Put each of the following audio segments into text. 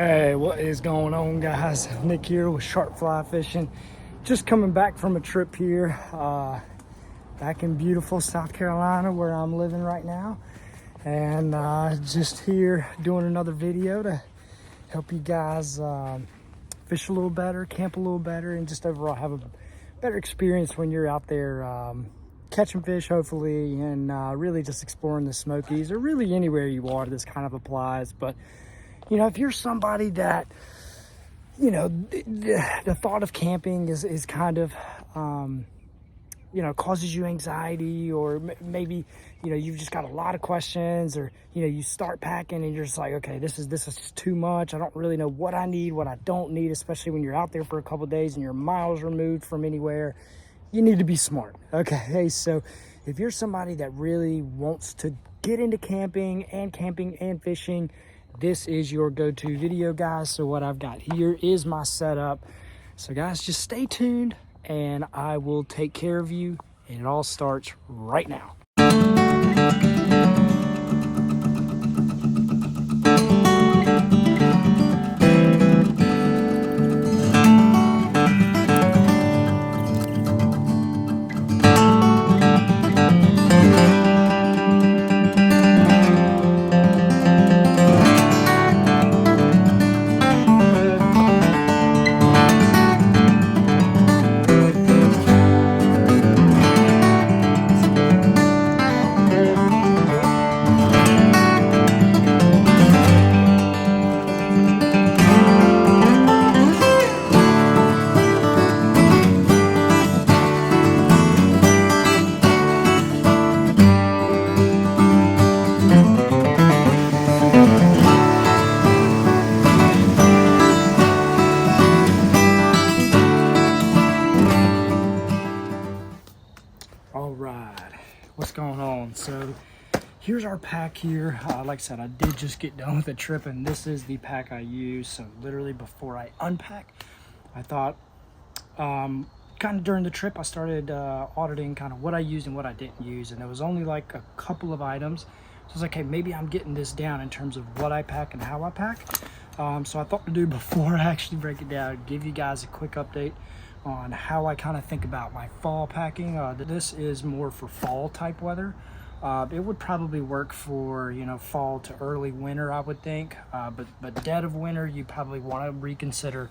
Hey, what is going on, guys? Nick here with Sharp Fly Fishing. Just coming back from a trip here, back in beautiful South Carolina where I'm living right now. And just here doing another video to help you guys fish a little better, camp a little better, and just overall have a better experience when you're out there catching fish, hopefully, and really just exploring the Smokies, or really anywhere you are. This kind of applies. But you know, if you're somebody that, you know, the thought of camping is kind of, you know, causes you anxiety, or maybe, you know, you've just got a lot of questions, or, you know, you start packing and you're just like, okay, this is just too much. I don't really know what I need, what I don't need, especially when you're out there for a couple of days and you're miles removed from anywhere. You need to be smart. Okay, so if you're somebody that really wants to get into camping and fishing, this is your go-to video, guys. So what I've got here is my setup. So guys, just stay tuned and I will take care of you, and it all starts right now. All right, what's going on? So here's our pack here. Like I said, I did just get done with the trip, and this is the pack I use. So literally before I unpack, I thought, kind of during the trip, I started auditing kind of what I used and what I didn't use, and there was only like a couple of items. So I was like, hey, maybe I'm getting this down in terms of what I pack and how I pack. So I thought to do, before I actually break it down, give you guys a quick update on how I kind of think about my fall packing. This is more for fall type weather. It would probably work for, you know, fall to early winter, I would think. But dead of winter, you probably want to reconsider.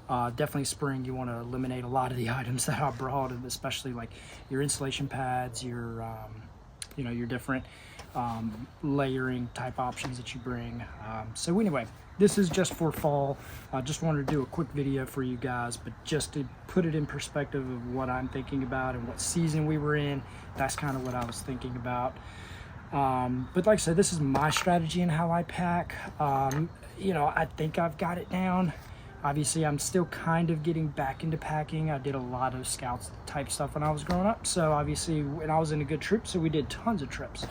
Definitely spring, you want to eliminate a lot of the items that I brought, and especially like your insulation pads, your you know, your different layering type options that you bring. So anyway, this is just for fall. I just wanted to do a quick video for you guys, but just to put it in perspective of what I'm thinking about and what season we were in. That's kind of what I was thinking about. But like I said, this is my strategy and how I pack. You know, I think I've got it down. Obviously, I'm still kind of getting back into packing. I did a lot of scouts type stuff when I was growing up. So obviously, when I was in a good trip, so we did tons of trips.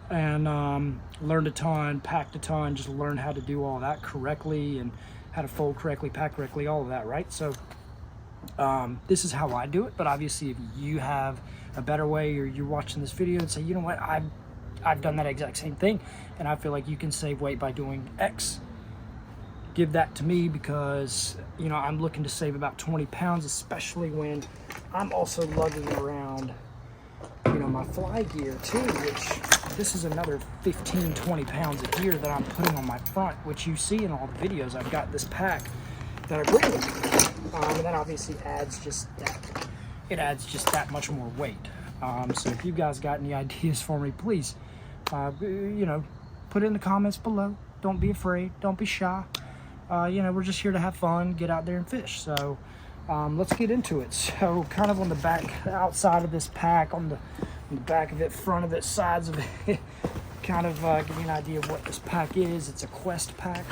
And learned a ton, packed a ton, just learned how to do all that correctly and how to fold correctly, pack correctly, all of that, right? So this is how I do it. But obviously, if you have a better way, or you're watching this video and say, you know what, I've done that exact same thing, and I feel like you can save weight by doing X, give that to me, because, you know, I'm looking to save about 20 pounds, especially when I'm also lugging around, you know, my fly gear too, which this is another 15-20 pounds of gear that I'm putting on my front, which you see in all the videos. I've got this pack that I bring with me, and that obviously adds just that much more weight. So if you guys got any ideas for me, please, you know, put it in the comments below. Don't be afraid, don't be shy. You know, we're just here to have fun, get out there and fish. So let's get into it. So kind of on the back, outside of this pack, on the back of it, front of it, sides of it, kind of give you an idea of what this pack is. It's a Quest pack.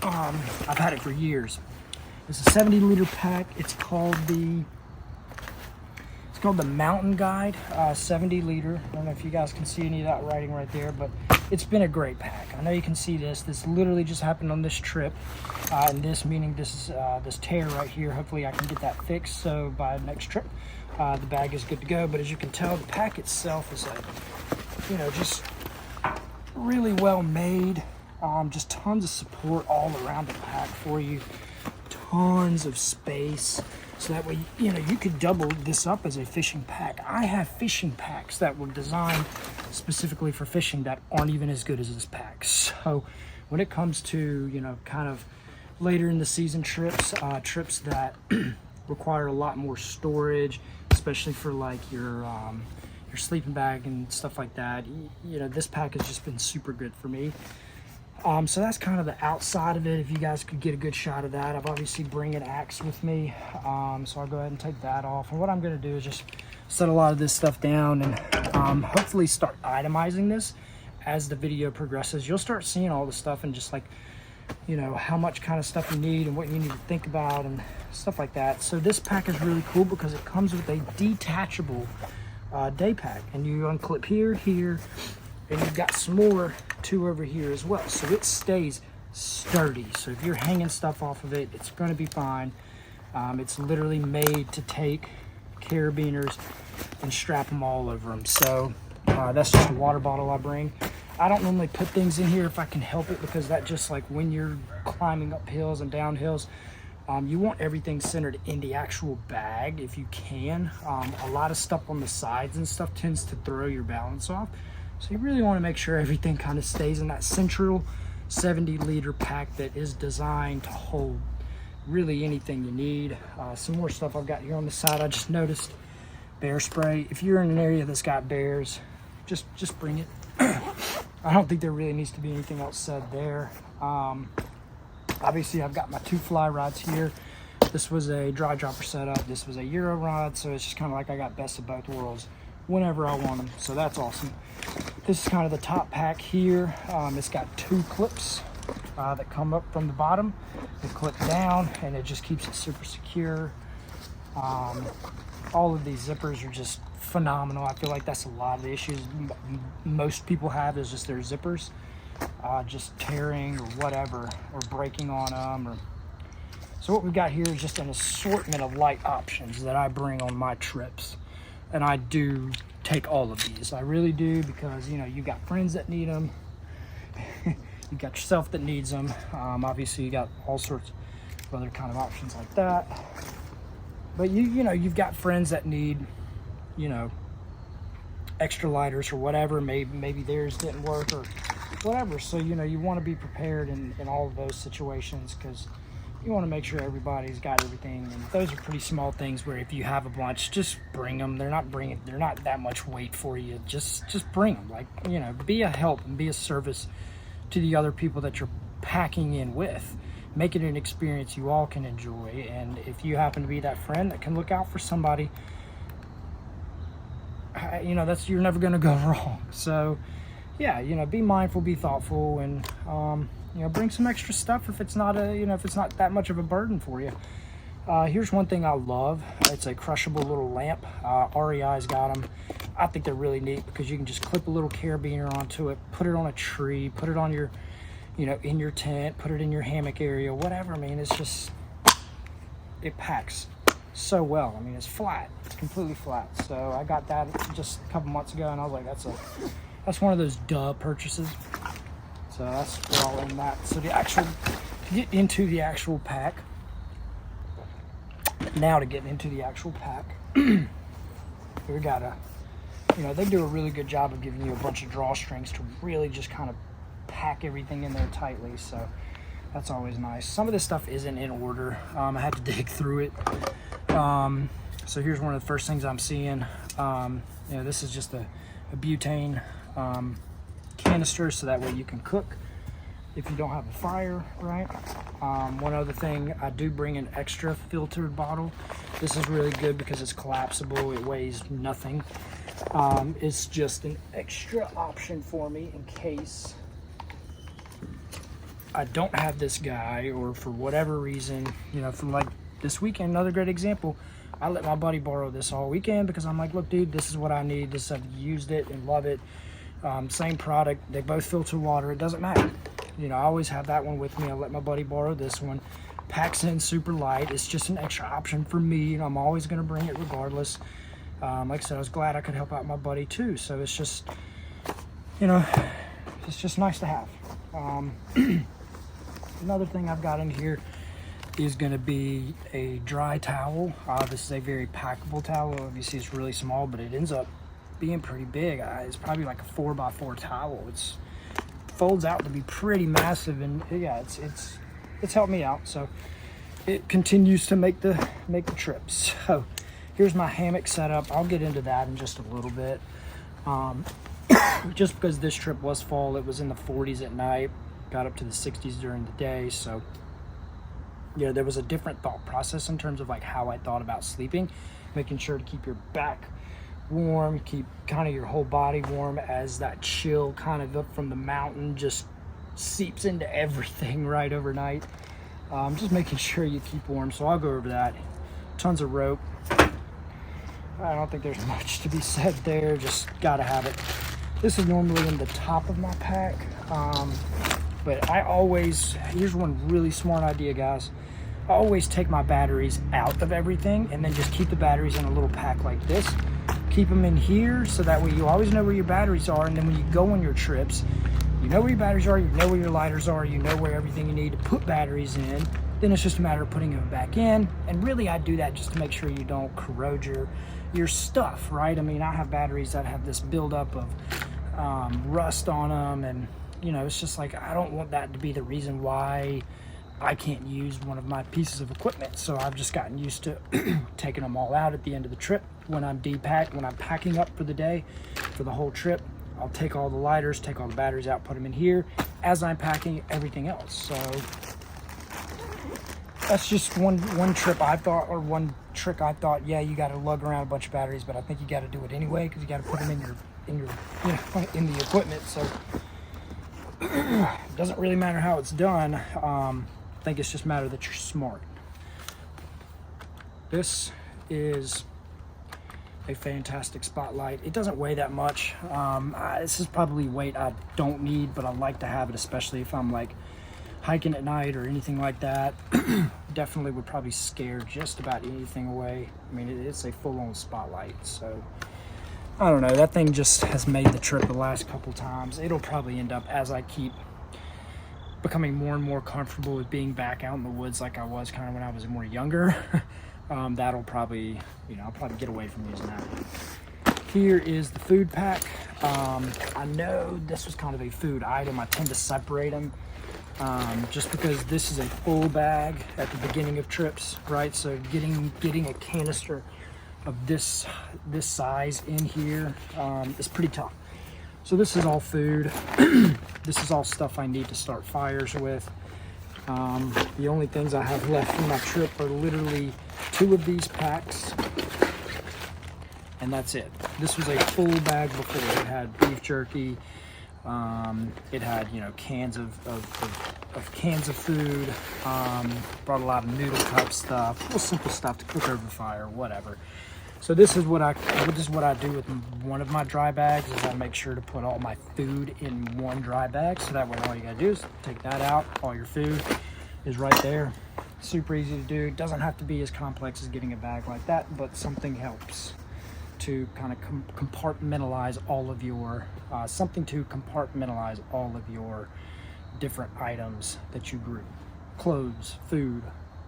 I've had it for years. It's a 70-liter pack. It's called the Mountain Guide, 70-liter. I don't know if you guys can see any of that writing right there, but it's been a great pack. I know you can see this. This literally just happened on this trip, and this meaning this is this tear right here. Hopefully I can get that fixed, so by next trip the bag is good to go. But as you can tell, the pack itself is, you know, just really well made. Just tons of support all around the pack for you. Tons of space. So that way, you know, you could double this up as a fishing pack. I have fishing packs that were designed specifically for fishing that aren't even as good as this pack. So when it comes to, you know, kind of later in the season trips, trips that require a lot more storage, especially for like your sleeping bag and stuff like that, you know, this pack has just been super good for me. So that's kind of the outside of it. If you guys could get a good shot of that, I've obviously bring an axe with me, so I'll go ahead and take that off. And what I'm going to do is just set a lot of this stuff down and hopefully start itemizing this as the video progresses. You'll start seeing all the stuff and just like, you know, how much kind of stuff you need and what you need to think about and stuff like that. So this pack is really cool because it comes with a detachable day pack, and you unclip here, and you've got some more too over here as well, so it stays sturdy. So if you're hanging stuff off of it, it's going to be fine. It's literally made to take carabiners and strap them all over them. So that's just a water bottle I bring. I don't normally put things in here if I can help it, because that just, like, when you're climbing up hills and down hills, you want everything centered in the actual bag if you can. A lot of stuff on the sides and stuff tends to throw your balance off. So you really want to make sure everything kind of stays in that central 70-liter pack that is designed to hold really anything you need. Some more stuff I've got here on the side. I just noticed bear spray. If you're in an area that's got bears, just bring it. I don't think there really needs to be anything else said there. Obviously, I've got my 2 fly rods here. This was a dry dropper setup. This was a Euro rod, so it's just kind of like I got best of both worlds whenever I want them, so that's awesome. This is kind of the top pack here. It's got 2 clips that come up from the bottom. They clip down, and it just keeps it super secure. All of these zippers are just phenomenal. I feel like that's a lot of the issues most people have, is just their zippers just tearing or whatever, or breaking on them. So what we've got here is just an assortment of light options that I bring on my trips, and I do take all of these. I really do, because, you know, you've got friends that need them. You got yourself that needs them. Obviously, you got all sorts of other kind of options like that. But you know, you've got friends that need, you know, extra lighters or whatever. Maybe theirs didn't work or whatever. So, you know, you want to be prepared in all of those situations, because you want to make sure everybody's got everything. And those are pretty small things where if you have a bunch, just bring them. They're not that much weight for you. Just bring them. Like, you know, be a help and be a service to the other people that you're packing in with. Make it an experience you all can enjoy. And if you happen to be that friend that can look out for somebody, you know, you're never going to go wrong. So yeah, you know, be mindful, be thoughtful, and you know, bring some extra stuff if it's not that much of a burden for you. Here's one thing I love. It's a crushable little lamp. REI's got them. I think they're really neat because you can just clip a little carabiner onto it, put it on a tree, put it on your, you know, in your tent, put it in your hammock area, whatever. I mean, it's just, it packs so well. I mean, it's flat. It's completely flat. So I got that just a couple months ago, and I was like, that's one of those duh purchases. So that's all in that. So to get into the actual pack, we got you know, they do a really good job of giving you a bunch of drawstrings to really just kind of pack everything in there tightly. So that's always nice. Some of this stuff isn't in order. I had to dig through it. So here's one of the first things I'm seeing. You know, this is just a butane canister, so that way you can cook if you don't have a fire, right? One other thing, I do bring an extra filtered bottle. This is really good because it's collapsible. It weighs nothing. It's just an extra option for me in case I don't have this guy, or for whatever reason, you know, from like this weekend, another great example, I let my buddy borrow this all weekend because I'm like, look, dude, this is what I need. I've used it and love it. Same product. They both filter water. It doesn't matter. You know, I always have that one with me. I let my buddy borrow this one. Packs in super light. It's just an extra option for me, and I'm always going to bring it regardless. Like I said, I was glad I could help out my buddy too. So it's just, you know, it's just nice to have. Another thing I've got in here is going to be a dry towel. This is a very packable towel. Obviously it's really small, but it ends up being pretty big. It's probably like a 4x4 towel. It's folds out to be pretty massive, and yeah, it's helped me out. So it continues to make the trips. So here's my hammock setup. I'll get into that in just a little bit. Just because this trip was fall, it was in the 40s at night, got up to the 60s during the day. So yeah, there was a different thought process in terms of like how I thought about sleeping, making sure to keep your back warm, keep kind of your whole body warm as that chill kind of up from the mountain just seeps into everything right overnight. Just making sure you keep warm. So I'll go over that. Tons of rope. I don't think there's much to be said there. Just gotta have it. This is normally in the top of my pack. But I always, here's one really smart idea, guys. I always take my batteries out of everything and then just keep the batteries in a little pack like this. Keep them in here so that way you always know where your batteries are, and then when you go on your trips, you know where your batteries are, you know where your lighters are, you know where everything you need to put batteries in. Then it's just a matter of putting them back in. And really I do that just to make sure you don't corrode your stuff, right? I mean, I have batteries that have this buildup of rust on them, and you know, it's just like, I don't want that to be the reason why I can't use one of my pieces of equipment. So I've just gotten used to taking them all out at the end of the trip. When I'm depacked, when I'm packing up for the day, for the whole trip, I'll take all the lighters, take all the batteries out, put them in here as I'm packing everything else. So that's just one trip I thought, or one trick I thought, yeah, you got to lug around a bunch of batteries, but I think you got to do it anyway because you got to put them in your you know, in the equipment. So it doesn't really matter how it's done. I think it's just a matter that you're smart. This is a fantastic spotlight. It doesn't weigh that much. This is probably weight I don't need, but I like to have it, especially if I'm like hiking at night or anything like that. Definitely would probably scare just about anything away. I mean, it's a full-on spotlight. So I don't know, that thing just has made the trip the last couple times. It'll probably end up, as I keep becoming more and more comfortable with being back out in the woods like I was kind of when I was more younger, that'll probably, you know, I'll probably get away from using that. Here is the food pack. I know this was kind of a food item. I tend to separate them just because this is a full bag at the beginning of trips, right? So getting a canister of this size in here is pretty tough. So this is all food. This is all stuff I need to start fires with. The only things I have left from my trip are literally 2 of these packs, and that's it. This was a full bag before. It had beef jerky. It had, you know, cans of cans of food. Brought a lot of noodle cup stuff, little simple stuff to cook over the fire, whatever. So this is what I do with one of my dry bags, is I make sure to put all my food in one dry bag, so that way all you gotta do is take that out. All your food is right there. Super easy to do. It doesn't have to be as complex as getting a bag like that, but something helps to kind of compartmentalize all of your different items that you group. Clothes, food,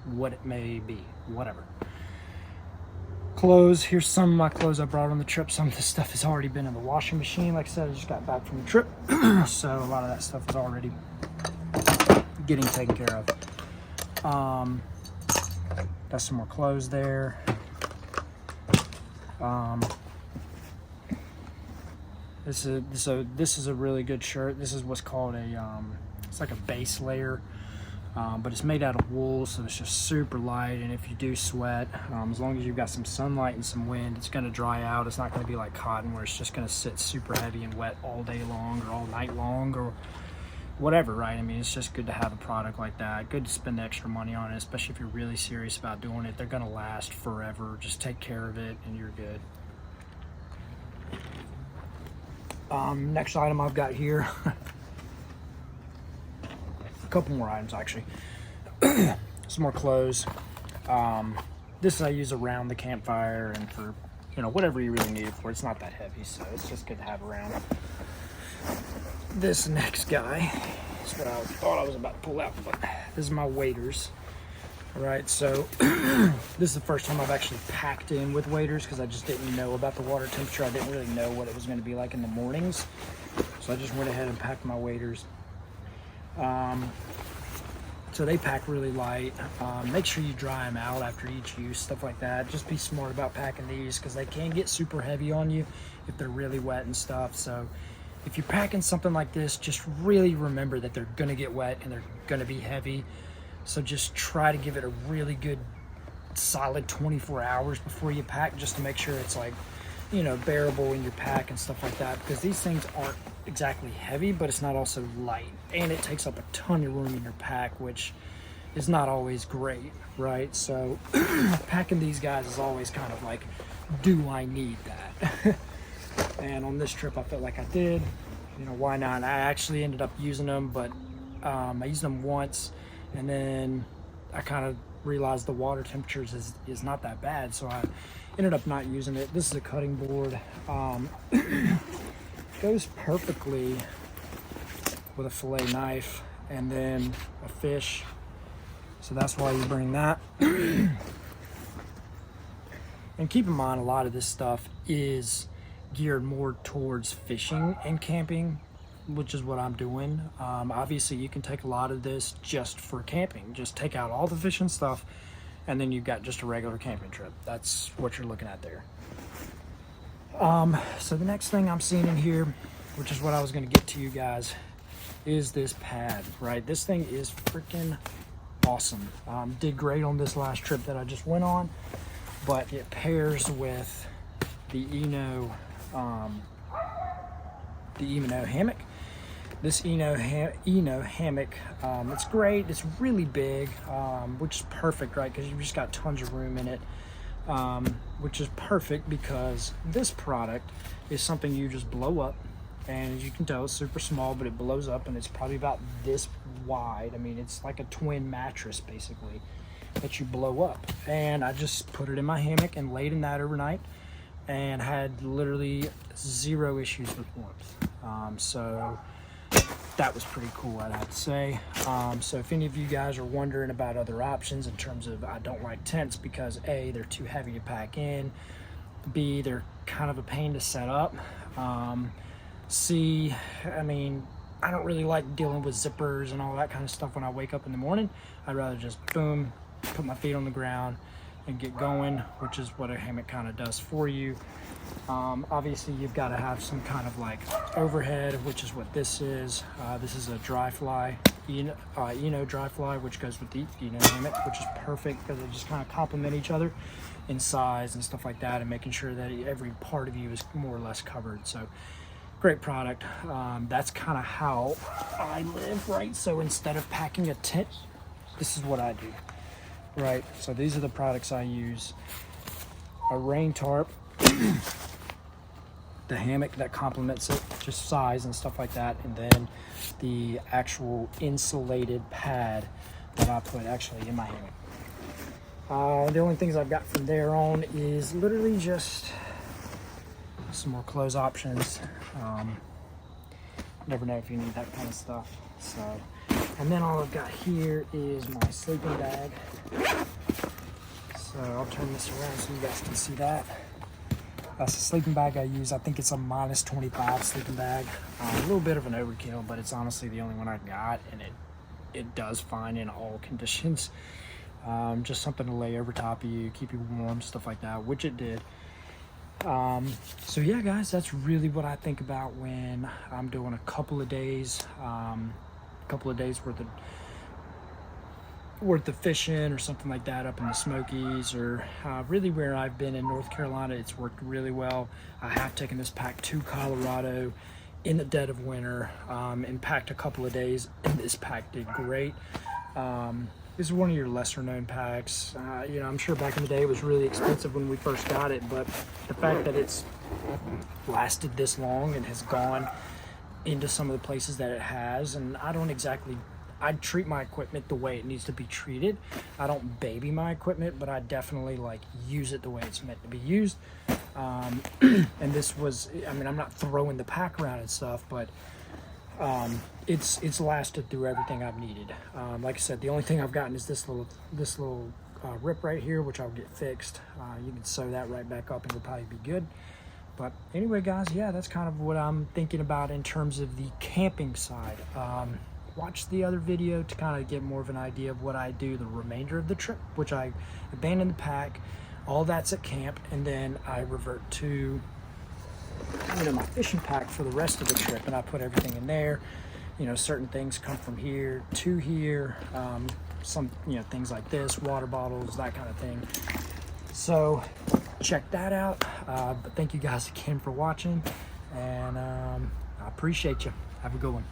what it may be, whatever. Clothes, here's some of my clothes I brought on the trip. Some of this stuff has already been in the washing machine. Like I said, I just got back from the trip, so a lot of that stuff is already getting taken care of. Got some more clothes there. This is a really good shirt. This is what's called it's like a base layer, but it's made out of wool, so it's just super light. And if you do sweat, as long as you've got some sunlight and some wind, it's going to dry out. It's not going to be like cotton where it's just going to sit super heavy and wet all day long or all night long or whatever, right? I mean, it's just good to have a product like that. Good to spend extra money on it, especially if you're really serious about doing it. They're going to last forever. Just take care of it and you're good. Next item I've got here, a couple more items actually. Some more clothes. This I use around the campfire and for, you know, whatever you really need it for. It's not that heavy, so it's just good to have around. This next guy That's what I thought I was about to pull out, but this is my waders. All right, so this is the first time I've actually packed in with waders because I just didn't know about the water temperature. I didn't really know what it was going to be like in the mornings. So I just went ahead and packed my waders. So they pack really light. Make sure you dry them out after each use, stuff like that. Just be smart about packing these because they can get super heavy on you if they're really wet and stuff. So if you're packing something like this, just really remember that they're gonna get wet and they're gonna be heavy. So just try to give it a really good solid 24 hours before you pack, just to make sure it's like, you know, bearable in your pack and stuff like that, because these things aren't exactly heavy, but it's not also light, and it takes up a ton of room in your pack, which is not always great, right? So packing these guys is always kind of like, do I need that? And on this trip I felt like I did. You know, why not? I actually ended up using them, but I used them once, and then I kind of realized the water temperatures is not that bad, so I ended up not using it. This is a cutting board. Goes perfectly with a fillet knife and then a fish, so that's why you bring that. And keep in mind, a lot of this stuff is geared more towards fishing and camping, which is what I'm doing. Obviously you can take a lot of this just for camping. Just take out all the fishing stuff, and then you've got just a regular camping trip. That's what you're looking at there. So the next thing I'm seeing in here, which is what I was going to get to you guys, is this pad, right? This thing is freaking awesome. Did great on this last trip that I just went on, but it pairs with the Eno hammock. This Eno hammock, it's great. It's really big, which is perfect, right? Because you've just got tons of room in it, which is perfect because this product is something you just blow up, and as you can tell, it's super small, but it blows up, and it's probably about this wide. I mean, it's like a twin mattress basically that you blow up. And I just put it in my hammock and laid in that overnight, and had literally 0 issues with warmth. So that was pretty cool, I'd have to say. So if any of you guys are wondering about other options in terms of, I don't like tents because A, they're too heavy to pack in, B, they're kind of a pain to set up, C, I mean, I don't really like dealing with zippers and all that kind of stuff when I wake up in the morning. I'd rather just boom, put my feet on the ground and get going, which is what a hammock kind of does for you. Obviously you've got to have some kind of like overhead, which is what this is. This is a dry fly, Eno dry fly, which goes with the Eno hammock, which is perfect because they just kind of complement each other in size and stuff like that, and making sure that every part of you is more or less covered. So great product. That's kind of how I live, right? So instead of packing a tent, this is what I do. Right, so these are the products I use. A rain tarp, the hammock that complements it, just size and stuff like that, and then the actual insulated pad that I put actually in my hammock. The only things I've got from there on is literally just some more clothes options. Never know if you need that kind of stuff. So, and then all I've got here is my sleeping bag. So I'll turn this around so you guys can see that. That's the sleeping bag I use. I think it's a -25 sleeping bag. A little bit of an overkill, but it's honestly the only one I got, and it does fine in all conditions. Just something to lay over top of you, keep you warm, stuff like that, which it did. So yeah, guys, that's really what I think about when I'm doing a couple of days worth of fishing or something like that up in the Smokies, or really where I've been in North Carolina. It's worked really well. I have taken this pack to Colorado in the dead of winter, and packed a couple of days, and this pack did great. This is one of your lesser known packs. You know, I'm sure back in the day it was really expensive when we first got it, but the fact that it's lasted this long and has gone into some of the places that it has, and I treat my equipment the way it needs to be treated. I don't baby my equipment, but I definitely like use it the way it's meant to be used. And this was, I mean, I'm not throwing the pack around and stuff, but it's lasted through everything I've needed. Like I said, the only thing I've gotten is this little rip right here, which I'll get fixed. You can sew that right back up and it'll probably be good. But anyway, guys, yeah, that's kind of what I'm thinking about in terms of the camping side. Watch the other video to kind of get more of an idea of what I do the remainder of the trip, which I abandon the pack. All that's at camp, and then I revert to my fishing pack for the rest of the trip, and I put everything in there. Certain things come from here to here, some things like this, water bottles, that kind of thing. So check that out. But thank you guys again for watching, and I appreciate you. Have a good one.